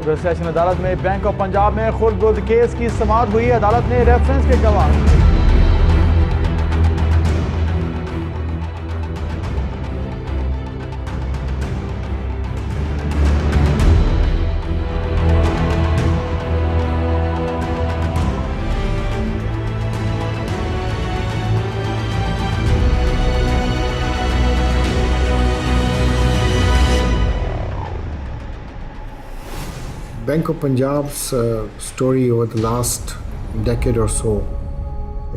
फिर सेशन अदालत में बैंक ऑफ पंजाब में खुर्द केस की समाअत हुई। अदालत ने रेफरेंस के गवाह Bank of Punjab's story over the last decade or so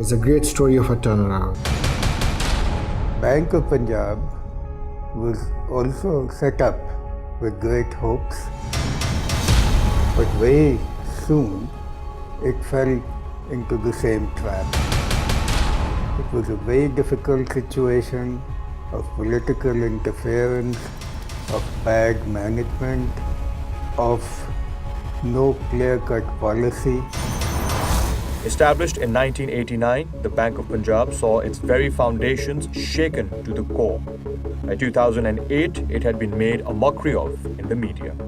is a great story of a turnaround. Bank of Punjab was also set up with great hopes, but very soon it fell into the same trap. It was a very difficult situation of political interference, of bad management, of no clear-cut policy. Established in 1989, the Bank of Punjab saw its very foundations shaken to the core. By 2008, it had been made a mockery of in the media.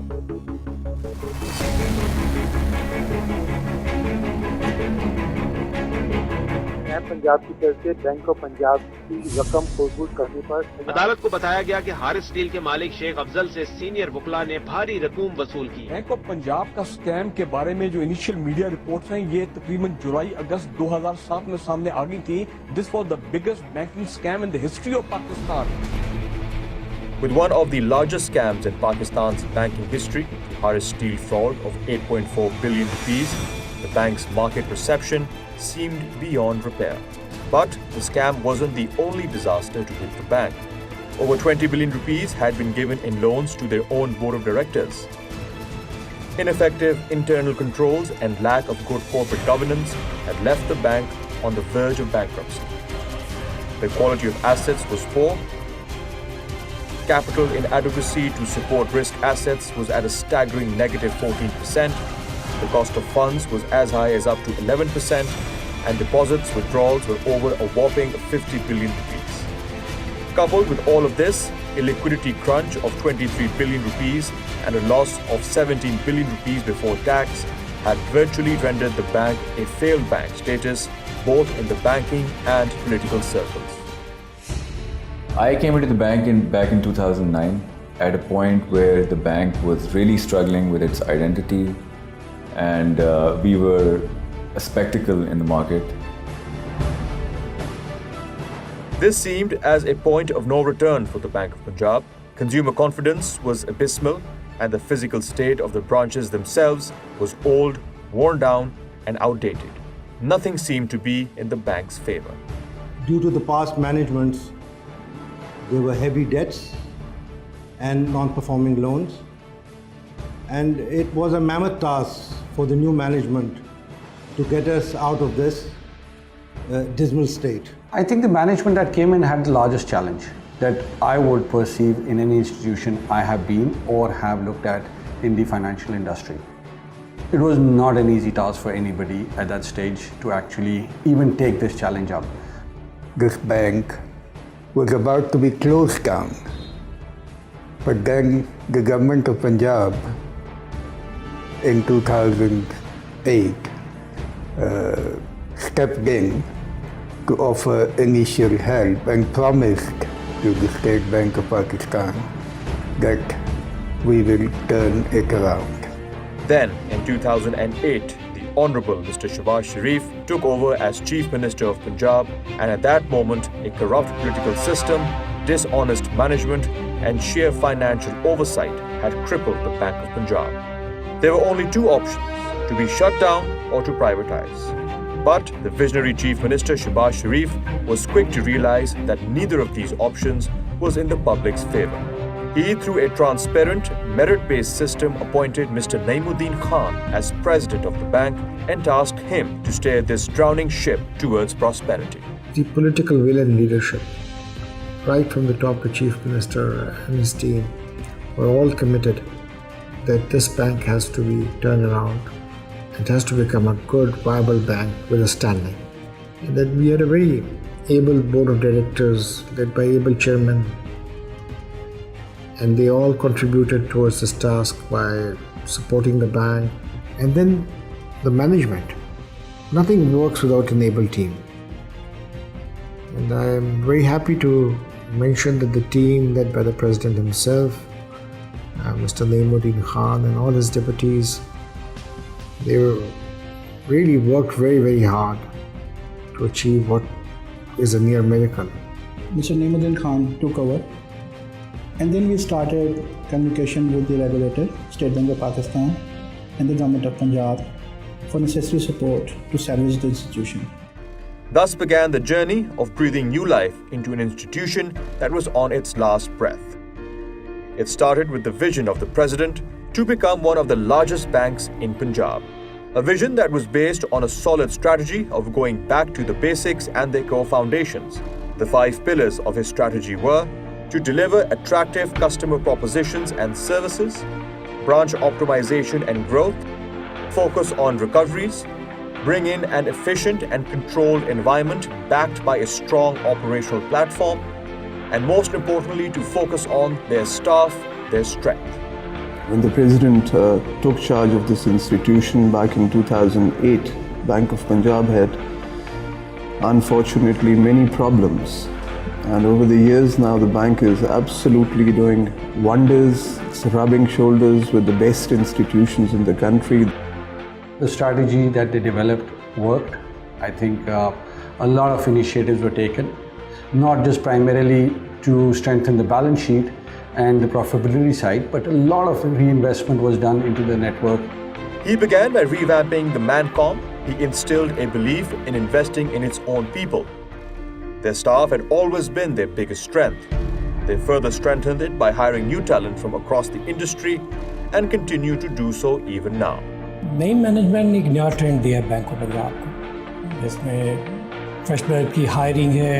Punjab की तरफ से bank of Punjab की रकम वसूल करने पर अदालत को बताया गया कि हारिस स्टील के मालिक शेख अफजल से सीनियर वकला ने भारी रकूम वसूल की। बैंक ऑफ पंजाब का स्कैम के बारे में जो इनिशियल मीडिया रिपोर्ट्स हैं, ये तकरीबन जुलाई अगस्त 2007 में सामने आ गई थी। This was the biggest banking scam in the history of Pakistan. With one of the largest scams in Pakistan's banking history, the Haris Steel fraud of 8.4 billion rupees, the bank's market perception seemed beyond repair. But the scam wasn't the only disaster to hit the bank. Over 20 billion rupees had been given in loans to their own board of directors. Ineffective internal controls and lack of good corporate governance had left the bank on the verge of bankruptcy. The quality of assets was poor. Capital inadequacy to support risk assets was at a staggering negative 14%. The cost of funds was as high as up to 11%, and deposits withdrawals were over a whopping 50 billion rupees. Coupled with all of this, a liquidity crunch of 23 billion rupees and a loss of 17 billion rupees before tax had virtually rendered the bank a failed bank status, both in the banking and political circles. I came into the bank back in 2009 at a point where the bank was really struggling with its identity, and we were a spectacle in the market. This seemed as a point of no return for the Bank of Punjab. Consumer confidence was abysmal, and the physical state of the branches themselves was old, worn down, and outdated. Nothing seemed to be in the bank's favor. Due to the past managements, there were heavy debts and non-performing loans. And it was a mammoth task for the new management to get us out of this dismal state. I think the management that came in had the largest challenge that I would perceive in any institution I have been or have looked at in the financial industry. It was not an easy task for anybody at that stage to actually even take this challenge up. This bank was about to be closed down, but then the government of Punjab in 2008 stepped in to offer initial help and promised to the State Bank of Pakistan that we will turn it around. Then, in 2008, the Honourable Mr. Shahbaz Sharif took over as Chief Minister of Punjab, and at that moment, a corrupt political system, dishonest management, and sheer financial oversight had crippled the Bank of Punjab. There were only two options, to be shut down or to privatize. But the visionary Chief Minister Shahbaz Sharif was quick to realize that neither of these options was in the public's favour. He, through a transparent, merit-based system, appointed Mr. Naimuddin Khan as president of the bank and tasked him to steer this drowning ship towards prosperity. The political will and leadership, right from the top, the Chief Minister and his team, were all committed that this bank has to be turned around. It has to become a good, viable bank with a standing. And that we had a very able board of directors led by able chairmen, and they all contributed towards this task by supporting the bank, and then the management. Nothing works without an able team. And I am very happy to mention that the team led by the President himself, Mr. Naimuddin Khan and all his deputies, they really worked very, very hard to achieve what is a near miracle. Mr. Naimuddin Khan took over, and then we started communication with the regulator, State Bank of Pakistan, and the Government of Punjab for necessary support to salvage the institution. Thus began the journey of breathing new life into an institution that was on its last breath. It started with the vision of the President to become one of the largest banks in Punjab. A vision that was based on a solid strategy of going back to the basics and their core foundations. The 5 pillars of his strategy were to deliver attractive customer propositions and services, branch optimization and growth, focus on recoveries, bring in an efficient and controlled environment backed by a strong operational platform, and most importantly, to focus on their staff, their strength. When the President took charge of this institution back in 2008, Bank of Punjab had unfortunately many problems. And over the years now, the bank is absolutely doing wonders. It's rubbing shoulders with the best institutions in the country. The strategy that they developed worked. I think a lot of initiatives were taken, not just primarily to strengthen the balance sheet and the profitability side, but a lot of reinvestment was done into the network. He began by revamping the Mancom. He instilled a belief in investing in its own people. Their staff had always been their biggest strength. They further strengthened it by hiring new talent from across the industry and continue to do so even now. नई management ने एक नया trend दिया है bank of Punjab को, जिसमें fresh blood की hiring है,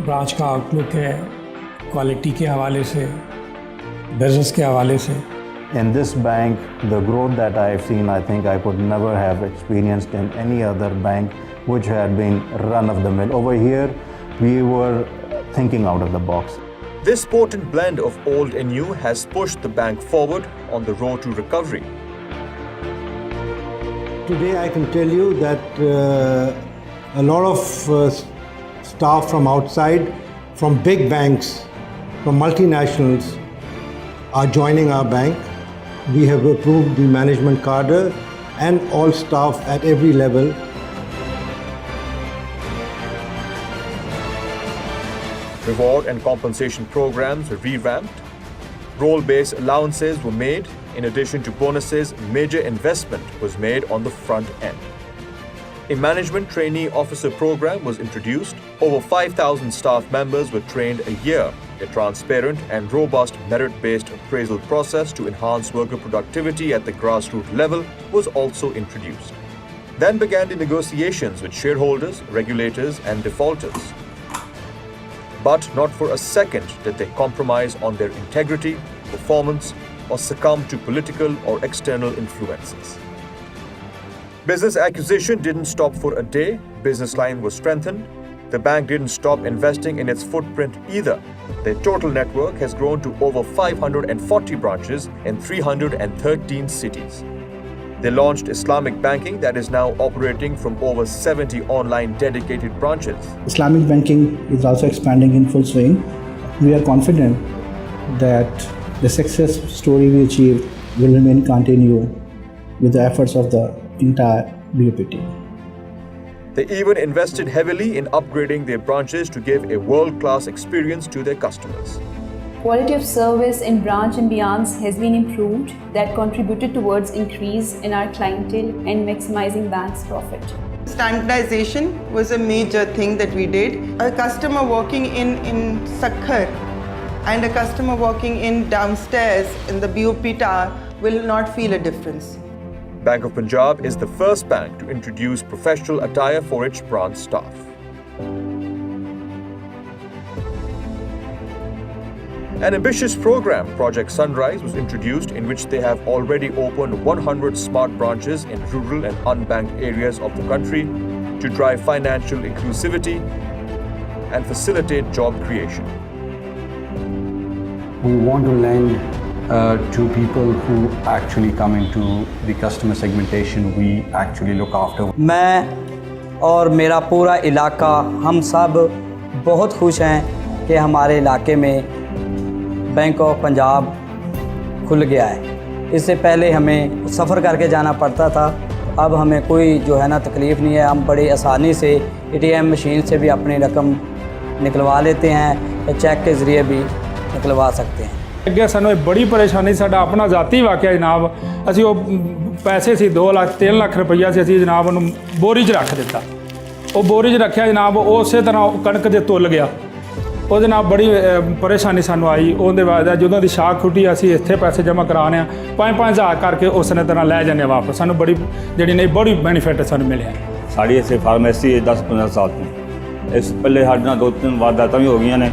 ब्रांच का आउटलुक है, क्वालिटी के हवाले से, बिजनेस के हवाले से. In this bank, the growth that I have seen, I think I could never have experienced in any other bank which had been run of the mill. Over here, we were thinking out of the box. This potent blend of old and new has pushed the bank forward on the road to recovery. Today I can tell you that a lot of staff from outside, from big banks, from multinationals are joining our bank. We have approved the management cadre and all staff at every level. Reward and compensation programs were revamped. Role-based allowances were made. In addition to bonuses, major investment was made on the front end. A management trainee officer program was introduced. Over 5,000 staff members were trained a year. A transparent and robust merit-based appraisal process to enhance worker productivity at the grassroots level was also introduced. Then began the negotiations with shareholders, regulators, and defaulters. But not for a second did they compromise on their integrity, performance, or succumb to political or external influences. Business acquisition didn't stop for a day. Business line was strengthened. The bank didn't stop investing in its footprint either. Their total network has grown to over 540 branches in 313 cities. They launched Islamic banking that is now operating from over 70 online dedicated branches. Islamic banking is also expanding in full swing. We are confident that the success story we achieved will remain continued with the efforts of the entire BOP team. They even invested heavily in upgrading their branches to give a world-class experience to their customers. Quality of service in branch ambience has been improved, that contributed towards increase in our clientele and maximizing bank's profit. Standardization was a major thing that we did. A customer walking in Sakhar and a customer walking in downstairs in the BOP tower will not feel a difference. Bank of Punjab is the first bank to introduce professional attire for its branch staff. An ambitious program, Project Sunrise, was introduced in which they have already opened 100 smart branches in rural and unbanked areas of the country to drive financial inclusivity and facilitate job creation. We want to lend to people who actually come into the customer segmentation we actually look after. मैं और मेरा पूरा इलाका हम सब बहुत खुश हैं कि हमारे इलाके में बैंक ऑफ पंजाब खुल गया है। इससे पहले हमें सफ़र करके जाना पड़ता था, अब हमें कोई जो है ना तकलीफ़ नहीं है। हम बड़ी आसानी से ATM मशीन से भी अपनी रकम निकलवा लेते हैं या चेक के ज़रिए भी निकलवा सकते हैं। ਅੱਗੇ ਸਾਨੂੰ ਇਹ ਬੜੀ ਪਰੇਸ਼ਾਨੀ, ਸਾਡਾ ਆਪਣਾ ਜ਼ਾਤੀ ਵਾਕਿਆ ਜਨਾਬ, ਅਸੀਂ ਉਹ ਪੈਸੇ ਸੀ 2 ਲੱਖ 3 ਲੱਖ ਰੁਪਈਆ ਸੀ, ਅਸੀਂ ਜਨਾਬ ਉਹਨੂੰ ਬੋਰੀ 'ਚ ਰੱਖ ਦਿੱਤਾ। ਉਹ ਬੋਰੀ 'ਚ ਰੱਖਿਆ ਜਨਾਬ, ਉਸੇ ਤਰ੍ਹਾਂ ਕਣਕ ਦੇ ਤੁੱਲ ਗਿਆ। ਉਹਦੇ ਨਾਲ ਬੜੀ ਪਰੇਸ਼ਾਨੀ ਸਾਨੂੰ ਆਈ। ਉਹਦੇ ਬਾਅਦ ਜਦੋਂ ਦੀ ਸ਼ਾਖ ਖੁੱਟੀ ਅਸੀਂ ਇੱਥੇ ਪੈਸੇ ਜਮ੍ਹਾਂ ਕਰਾਉਣੇ ਆ 5-5 ਹਜ਼ਾਰ ਕਰਕੇ ਉਸਨੇ ਤਰ੍ਹਾਂ ਲੈ ਜਾਂਦੇ ਵਾਪਸ। ਸਾਨੂੰ ਬੜੀ ਜਿਹੜੀ ਨਹੀਂ ਬੜੀ ਬੈਨੀਫਿਟ ਸਾਨੂੰ ਮਿਲਿਆ। ਸਾਡੀ ਇੱਥੇ ਫਾਰਮੇਸੀ 10-15 ਸਾਲ ਤੋਂ ਇਸ ਪਹਿਲੇ ਸਾਡੇ ਨਾਲ 2-3 ਵਾਰਦਾਤਾਂ ਵੀ ਹੋ ਗਈਆਂ ਨੇ।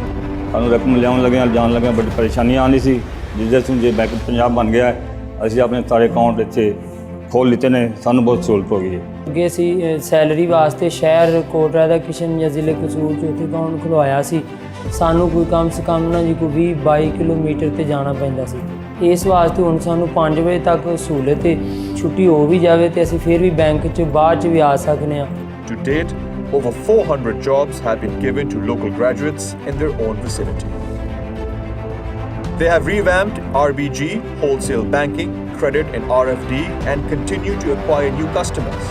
ਸਾਨੂੰ ਰਕਮ ਲਿਆਉਣ ਲੱਗਿਆ ਜਾਣ ਲੱਗਿਆ ਬੜੀ ਪਰੇਸ਼ਾਨੀਆਂ ਆਉਂਦੀ ਸੀ। ਜਿਸ ਦਿਨ ਜੇ ਬੈਂਕ ਪੰਜਾਬ ਬਣ ਗਿਆ ਅਸੀਂ ਆਪਣੇ ਸਾਰੇ ਅਕਾਊਂਟ ਇੱਥੇ ਖੋਲ੍ਹ ਲਿੱਤੇ ਨੇ, ਸਾਨੂੰ ਬਹੁਤ ਸਹੂਲਤ ਹੋ ਗਈ ਹੈ। ਅੱਗੇ ਅਸੀਂ ਸੈਲਰੀ ਵਾਸਤੇ ਸ਼ਹਿਰ ਕੋਟ ਰਾਧਾ ਕਿਸ਼ਨ ਜਾਂ ਜ਼ਿਲ੍ਹੇ ਕਸੂਰ 'ਚ ਉੱਥੇ ਅਕਾਊਂਟ ਖੁਲਵਾਇਆ ਸੀ। ਸਾਨੂੰ ਕੋਈ ਕਮ ਸੇ ਕਮ ਨਾ ਜੀ ਕੋਈ 20-22 ਕਿਲੋਮੀਟਰ 'ਤੇ ਜਾਣਾ ਪੈਂਦਾ ਸੀ। ਇਸ ਵਾਸਤੇ ਹੁਣ ਸਾਨੂੰ 5 ਵਜੇ ਤੱਕ ਸਹੂਲਤ ਹੈ, ਛੁੱਟੀ ਹੋ ਵੀ ਜਾਵੇ ਤੇ ਅਸੀਂ ਫਿਰ ਵੀ ਬੈਂਕ 'ਚ ਬਾਅਦ 'ਚ ਵੀ ਆ ਸਕਦੇ ਹਾਂ। To date, over 400 jobs have been given to local graduates in their own vicinity. They have revamped RBG, wholesale banking, credit and RFD, and continue to acquire new customers.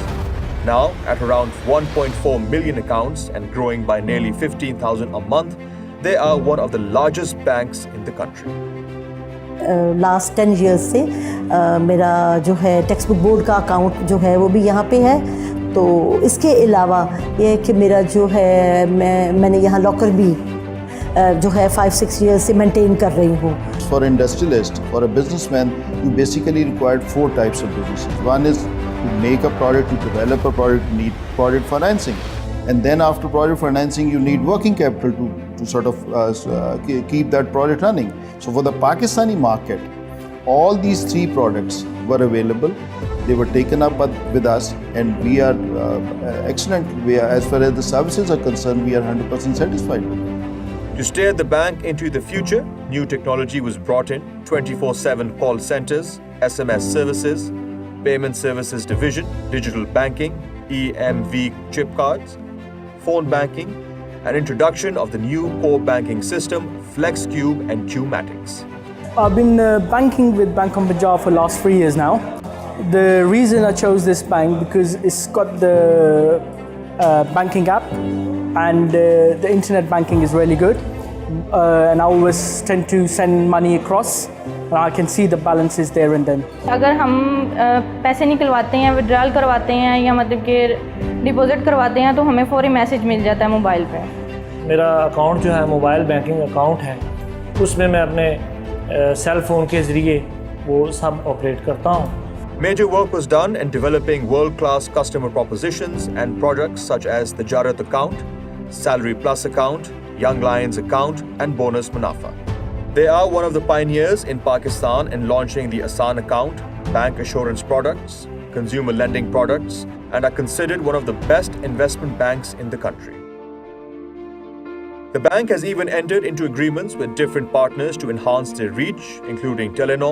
Now, at around 1.4 million accounts and growing by nearly 15,000 a month, they are one of the largest banks in the country. Last 10 years से मेरा जो है text book board का account जो है वो भी यहाँ पे है। तो इसके अलावा ये है कि मेरा जो है मैंने यहाँ लॉकर भी जो है 5-6 years से मेंटेन कर रही हूँ। For industrialist, for a businessman, you basically required 4 types of businesses. One is to make a product, to develop a product, you need product financing. And then after product financing, you need working capital to sort of keep that product running. So for the Pakistani market, all these 3 products were available. They were taken up with us, and we are excellent. As far as the services are concerned, we are 100% satisfied. To steer the bank into the future, new technology was brought in: 24/7 call centers, SMS services, payment services division, digital banking, EMV chip cards, phone banking, and introduction of the new core banking system, FlexCube and Qmatics. I've been banking with Bank of Punjab for the last 3 years now. The reason I chose this bank because it's got the banking app, and the internet banking is really good. And I always tend to send money across, and I can see the balances there and then. अगर हम पैसे निकलवाते हैं, withdrawal करवाते हैं या मतलब कि deposit करवाते हैं तो हमें फौरी मैसेज मिल जाता है मोबाइल पे। मेरा अकाउंट जो है मोबाइल बैंकिंग अकाउंट है, उसमें मैं अपने सेल फ़ोन के ज़रिए वो सब ऑपरेट करता हूँ। Major work was done in developing world-class customer propositions and products such as the Jarat account, Salary Plus account, Young Lions account, and Bonus Munafa. They are one of the pioneers in Pakistan in launching the Asan account, bank assurance products, consumer lending products, and are considered one of the best investment banks in the country. The bank has even entered into agreements with different partners to enhance their reach, including Telenor,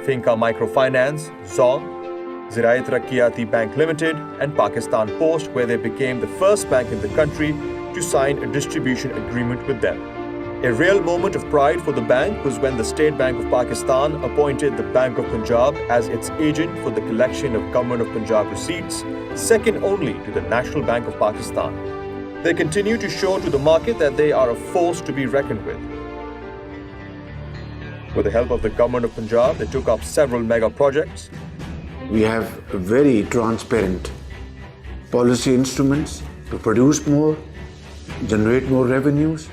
Finca Microfinance, Zong, Zirait Rakiyati Bank Limited, and Pakistan Post, where they became the first bank in the country to sign a distribution agreement with them. A real moment of pride for the bank was when the State Bank of Pakistan appointed the Bank of Punjab as its agent for the collection of Government of Punjab receipts, second only to the National Bank of Pakistan. They continue to show to the market that they are a force to be reckoned with. With the help of the Government of Punjab, they took up several mega projects. We have very transparent policy instruments to produce more, generate more revenues,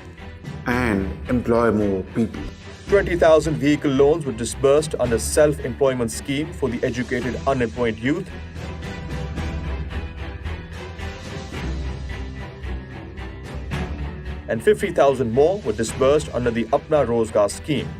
and employ more people. 20,000 vehicle loans were disbursed under self-employment scheme for the educated unemployed youth. And 50,000 more were disbursed under the Apna Rozgar scheme.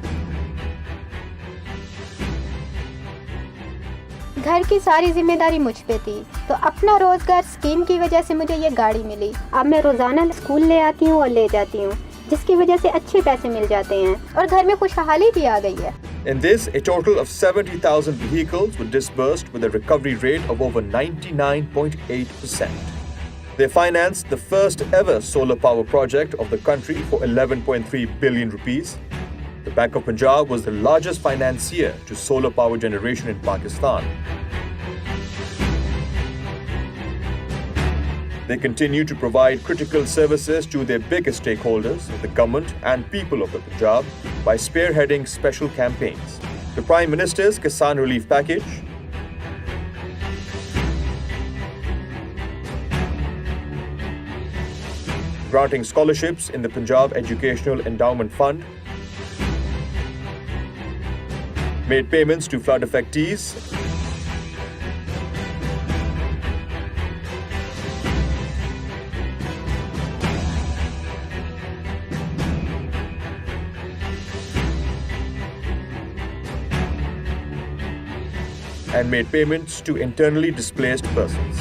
घर की सारी जिम्मेदारी मुझ पे थी, तो अपना रोजगार स्कीम की वजह से मुझे ये गाड़ी मिली। अब मैं रोजाना स्कूल ले आती हूँ और ले जाती हूँ, जिसकी वजह से अच्छे पैसे मिल जाते हैं और घर में खुशहाली भी आ गई है। In this, a total of 70,000 vehicles were disbursed with a recovery rate of over 99.8%. They financed the first ever solar power project of the country for 11.3 billion rupees. The Bank of Punjab was the largest financier to solar power generation in Pakistan. They continue to provide critical services to their biggest stakeholders, the government and people of the Punjab, by spearheading special campaigns. The Prime Minister's Kisan Relief Package, granting scholarships in the Punjab Educational Endowment Fund, made payments to flood affectees, and made payments to internally displaced persons.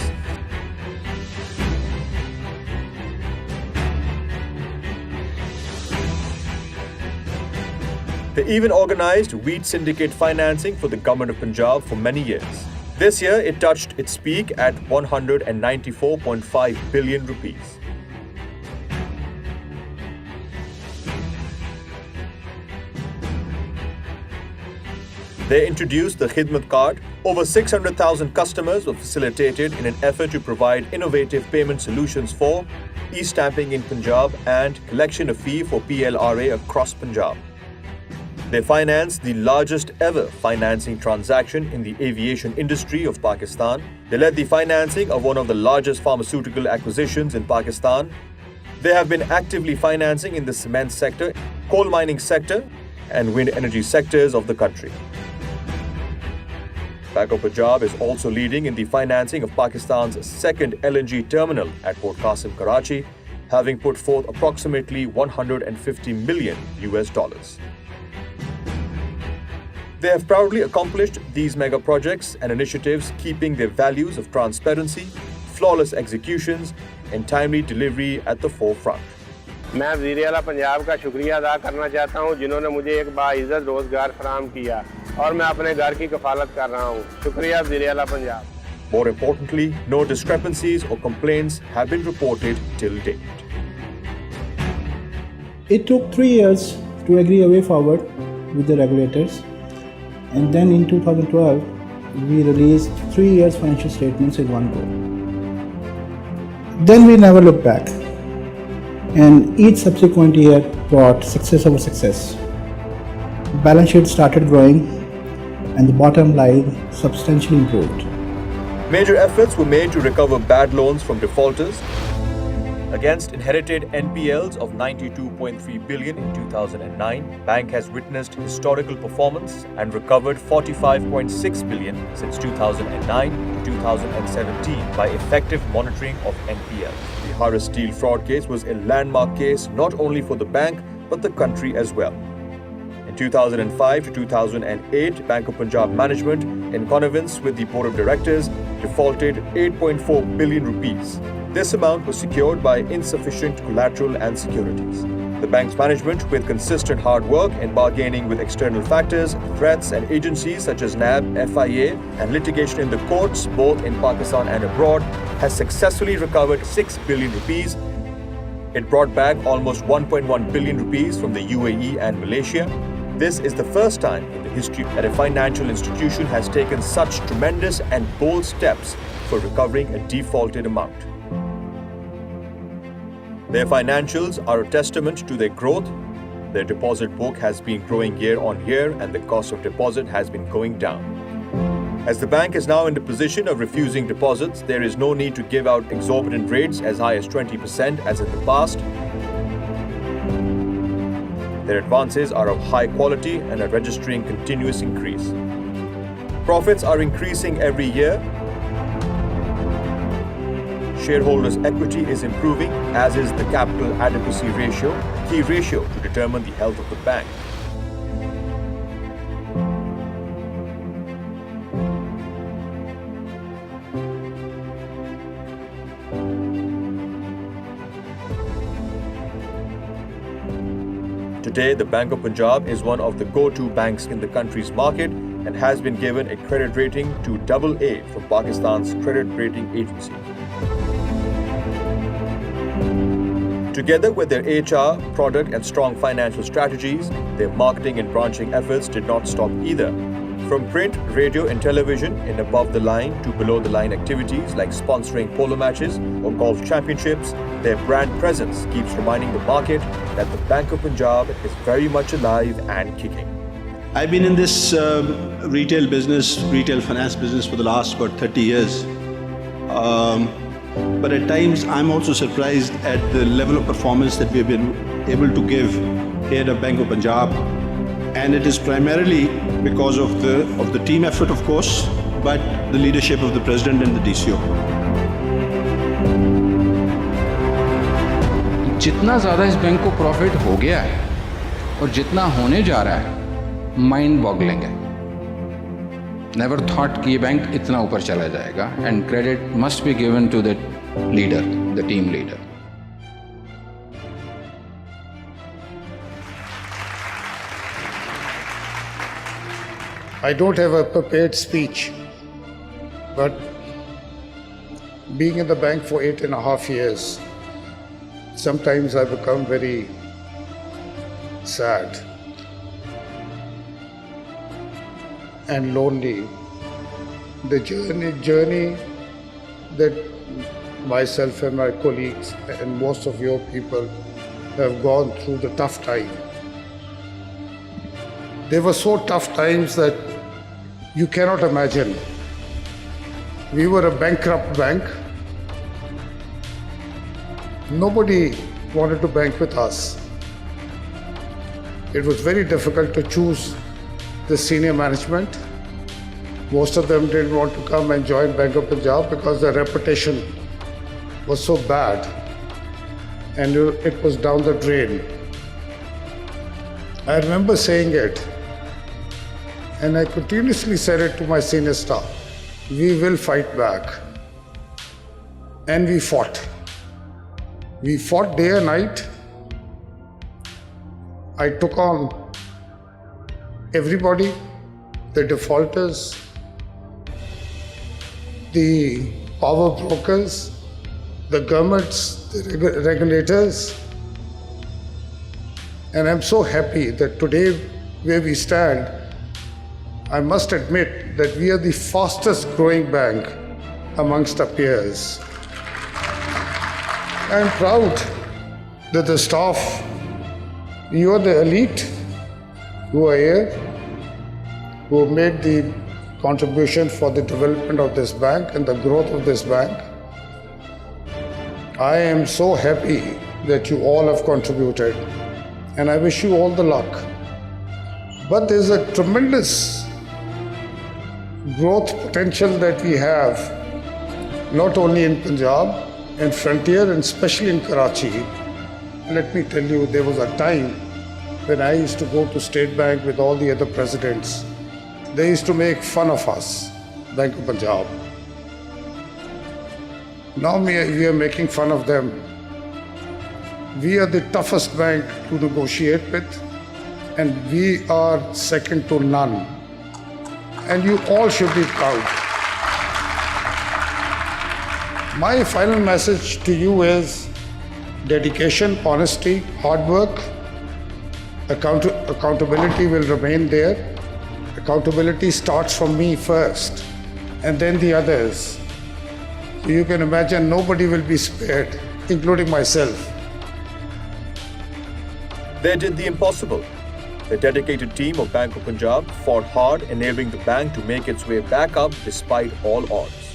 They even organized wheat syndicate financing for the government of Punjab for many years. This year, it touched its peak at 194.5 billion rupees. They introduced the Khidmat card. Over 600,000 customers were facilitated in an effort to provide innovative payment solutions for e-stamping in Punjab and collection of fee for PLRA across Punjab. They financed the largest ever financing transaction in the aviation industry of Pakistan. They led the financing of one of the largest pharmaceutical acquisitions in Pakistan. They have been actively financing in the cement sector, coal mining sector, and wind energy sectors of the country. Bank of Punjab is also leading in the financing of Pakistan's second LNG terminal at Port Qasim, Karachi, having put forth approximately $150 million. They have proudly accomplished these mega projects and initiatives, keeping their values of transparency, flawless executions, and timely delivery at the forefront. मैं वज़ीर आला पंजाब का शुक्रिया अदा करना चाहता हूं जिन्होंने मुझे एक बाइज़्ज़त रोज़गार फराहम किया और मैं अपने घर की कफालत कर रहा हूं। शुक्रिया वज़ीर आला Punjab. More importantly, no discrepancies or complaints have been reported till date. It took 3 years to agree a way forward with the regulators, and then in 2012 we released 3 years financial statements in one go. Then we never looked back, and each subsequent year brought success over success. Balance sheet started growing and the bottom line substantially improved. Major efforts were made to recover bad loans from defaulters. Against inherited NPLs of 92.3 billion in 2009, bank has witnessed historical performance and recovered 45.6 billion since 2009 to 2017 by effective monitoring of NPLs. The Harris Steel fraud case was a landmark case not only for the bank but the country as well. In 2005 to 2008, Bank of Punjab management, in connivance with the board of directors, defaulted 8.4 billion rupees. This amount was secured by insufficient collateral and securities. The bank's management, with consistent hard work and bargaining with external factors, threats and agencies such as NAB, FIA and litigation in the courts both in Pakistan and abroad, has successfully recovered 6 billion rupees. It brought back almost 1.1 billion rupees from the UAE and Malaysia. This is the first time in the history that a financial institution has taken such tremendous and bold steps for recovering a defaulted amount. Their financials are a testament to their growth. Their deposit book has been growing year on year and the cost of deposit has been going down. As the bank is now in the position of refusing deposits, there is no need to give out exorbitant rates as high as 20% as in the past. Their advances are of high quality and are registering continuous increase. Profits are increasing every year. Shareholders' equity is improving, as is the capital adequacy ratio, key ratio to determine the health of the bank. Today, the Bank of Punjab is one of the go-to banks in the country's market and has been given a credit rating to AA from Pakistan's credit rating agency. Together with their HR, product and strong financial strategies, their marketing and branching efforts did not stop either. From print, radio and television in above-the-line to below-the-line activities like sponsoring polo matches or golf championships, their brand presence keeps reminding the market that the Bank of Punjab is very much alive and kicking. I've been in this retail finance business for the last about 30 years. But at times I'm also surprised at the level of performance that we've been able to give here at Bank of Punjab. And it is primarily because of the team effort, of course, but the leadership of the President and the DCO. जितना ज़्यादा इस bank को profit हो गया है और जितना होने जा रहा है, माइंड बॉगलिंग है. नेवर थॉट कि ये बैंक इतना ऊपर चला जाएगा. And credit must be given to the leader, the team leader. I don't have a prepared speech, but being in the bank for 8.5 years, sometimes I become very sad and lonely. The journey that myself and my colleagues and most of your people have gone through, the tough time. They were so tough times that you cannot imagine. We were a bankrupt bank. Nobody wanted to bank with us. It was very difficult to choose the senior management. Most of them didn't want to come and join Bank of Punjab because their reputation was so bad and it was down the drain. I remember saying it, and I continuously said it to my senior staff. We will fight back. And we fought. We fought day and night. I took on everybody, the defaulters, the power brokers, the governments, the regulators. And I'm so happy that today, where we stand, I must admit that we are the fastest growing bank amongst our peers. I'm proud that the staff, you are the elite who are here, who have made the contribution for the development of this bank and the growth of this bank. I am so happy that you all have contributed, and I wish you all the luck. But there's a tremendous growth potential that we have, not only in Punjab, in Frontier, and especially in Karachi. Let me tell you, there was a time when I used to go to State Bank with all the other presidents. They used to make fun of us, Bank of Punjab. Now we are making fun of them. We are the toughest bank to negotiate with, and we are second to none. And you all should be proud. My final message to you is dedication, honesty, hard work. Accountability will remain there. Accountability starts from me first, and then the others. So you can imagine nobody will be spared, including myself. They did the impossible. The dedicated team of Bank of Punjab fought hard, enabling the bank to make its way back up despite all odds.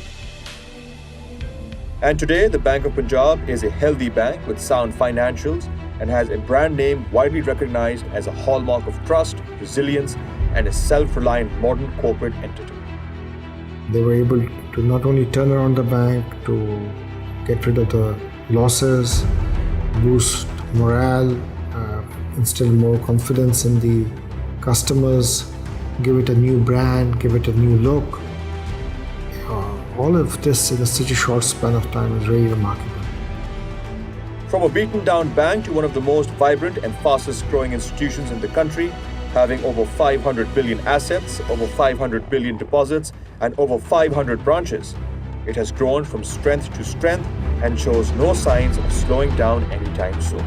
And today, the Bank of Punjab is a healthy bank with sound financials and has a brand name widely recognized as a hallmark of trust, resilience, and a self-reliant modern corporate entity. They were able to not only turn around the bank, to get rid of the losses, boost morale, instill more confidence in the customers, give it a new brand, give it a new look. All of this in such a short span of time is really remarkable. From a beaten down bank to one of the most vibrant and fastest growing institutions in the country, having over 500 billion assets, over 500 billion deposits, and over 500 branches, it has grown from strength to strength and shows no signs of slowing down anytime soon.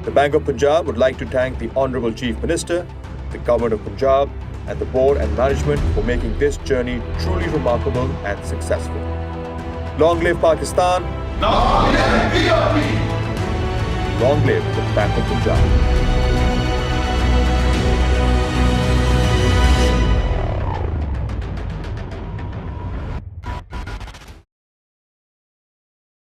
The Bank of Punjab would like to thank the Honourable Chief Minister, the Government of Punjab, and the Board and Management for making this journey truly remarkable and successful. Long live Pakistan! Long live BOP! Long live the Bank of Punjab!